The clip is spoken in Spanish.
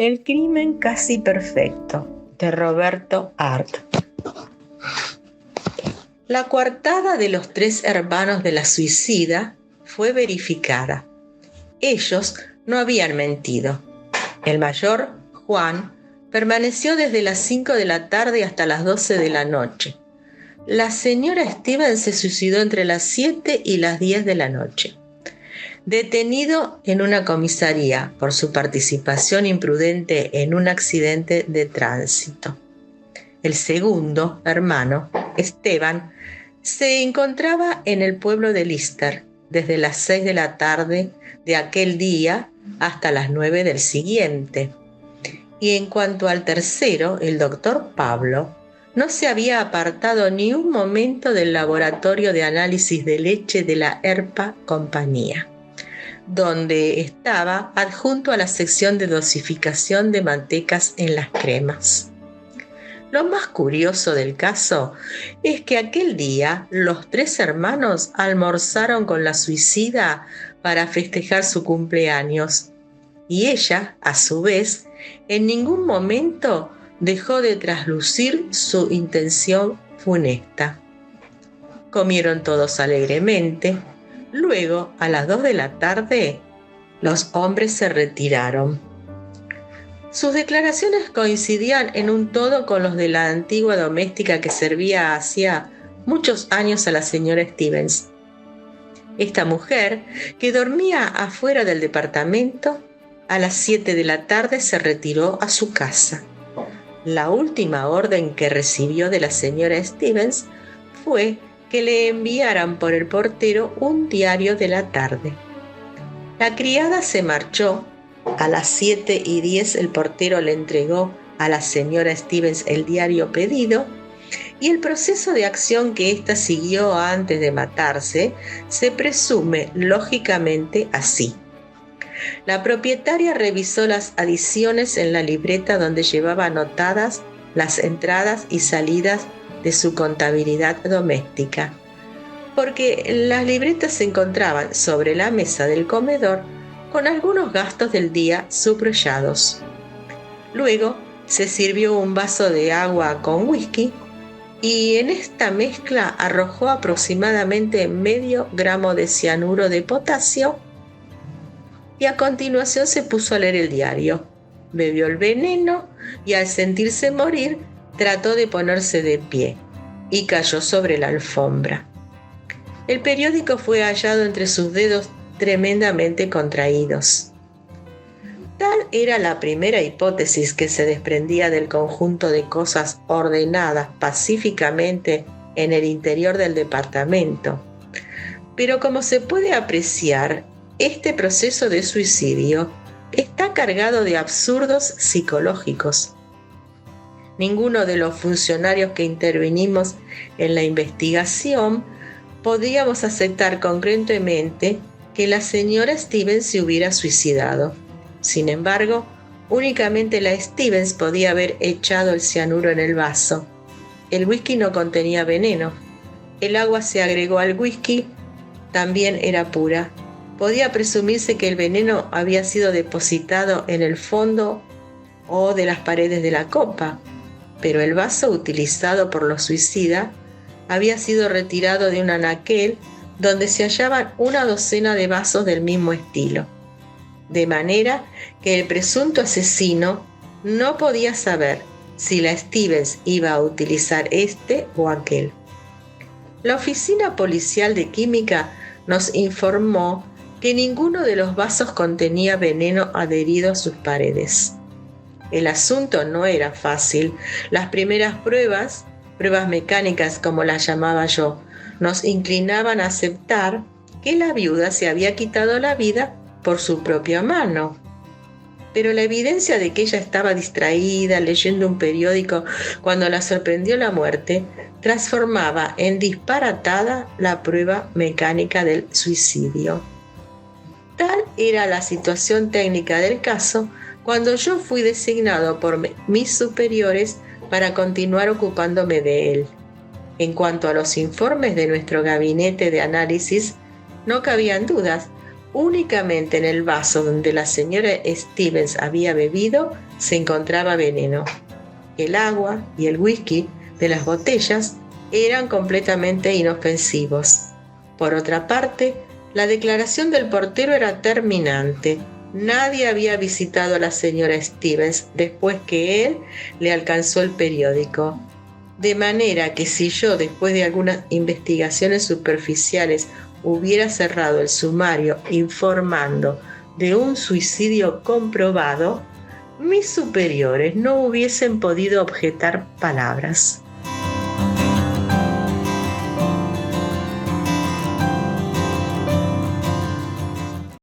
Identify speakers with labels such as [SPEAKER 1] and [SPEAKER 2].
[SPEAKER 1] El crimen casi perfecto, de Roberto Arlt. La coartada de los 3 hermanos de la suicida fue verificada. Ellos no habían mentido. El mayor, Juan, permaneció desde las 5 de la tarde hasta las 12 de la noche. La señora Stevens se suicidó entre las 7 y las 10 de la noche. Detenido en una comisaría por su participación imprudente en un accidente de tránsito. El segundo hermano, Esteban, se encontraba en el pueblo de Lister desde las 6 de la tarde de aquel día hasta las 9 del siguiente. Y en cuanto al tercero, el doctor Pablo, no se había apartado ni un momento del laboratorio de análisis de leche de la Herpa Compañía, donde estaba adjunto a la sección de dosificación de mantecas en las cremas. Lo más curioso del caso es que aquel día los 3 hermanos almorzaron con la suicida para festejar su cumpleaños y ella, a su vez, en ningún momento dejó de traslucir su intención funesta. Comieron todos alegremente. Luego, a las 2 de la tarde, los hombres se retiraron. Sus declaraciones coincidían en un todo con los de la antigua doméstica que servía hacía muchos años a la señora Stevens. Esta mujer, que dormía afuera del departamento, a las 7 de la tarde se retiró a su casa. La última orden que recibió de la señora Stevens fue que le enviaran por el portero un diario de la tarde. La criada se marchó. A las 7:10 el portero le entregó a la señora Stevens el diario pedido y el proceso de acción que ésta siguió antes de matarse se presume lógicamente así. La propietaria revisó las adiciones en la libreta donde llevaba anotadas las entradas y salidas de su contabilidad doméstica, porque las libretas se encontraban sobre la mesa del comedor con algunos gastos del día subrayados. Luego se sirvió un vaso de agua con whisky y en esta mezcla arrojó aproximadamente medio gramo de cianuro de potasio y a continuación se puso a leer el diario. Bebió el veneno y al sentirse morir trató de ponerse de pie y cayó sobre la alfombra. El periódico fue hallado entre sus dedos tremendamente contraídos. Tal era la primera hipótesis que se desprendía del conjunto de cosas ordenadas pacíficamente en el interior del departamento. Pero como se puede apreciar, este proceso de suicidio está cargado de absurdos psicológicos. Ninguno de los funcionarios que intervinimos en la investigación podíamos aceptar concretamente que la señora Stevens se hubiera suicidado. Sin embargo, únicamente la Stevens podía haber echado el cianuro en el vaso. El whisky no contenía veneno. El agua se agregó al whisky, también era pura. Podía presumirse que el veneno había sido depositado en el fondo o de las paredes de la copa, pero el vaso utilizado por los suicidas había sido retirado de un anaquel donde se hallaban una docena de vasos del mismo estilo, de manera que el presunto asesino no podía saber si la Stevens iba a utilizar este o aquel. La oficina policial de química nos informó que ninguno de los vasos contenía veneno adherido a sus paredes. El asunto no era fácil. Las primeras pruebas mecánicas como las llamaba yo, nos inclinaban a aceptar que la viuda se había quitado la vida por su propia mano. Pero la evidencia de que ella estaba distraída leyendo un periódico cuando la sorprendió la muerte transformaba en disparatada la prueba mecánica del suicidio. Tal era la situación técnica del caso cuando yo fui designado por mis superiores para continuar ocupándome de él. En cuanto a los informes de nuestro gabinete de análisis, no cabían dudas, Únicamente en el vaso donde la señora Stevens había bebido se encontraba veneno. El agua y el whisky de las botellas eran completamente inofensivos. Por otra parte, la declaración del portero era terminante. Nadie había visitado a la señora Stevens después que él le alcanzó el periódico. De manera que si yo, después de algunas investigaciones superficiales, hubiera cerrado el sumario informando de un suicidio comprobado, mis superiores no hubiesen podido objetar palabras.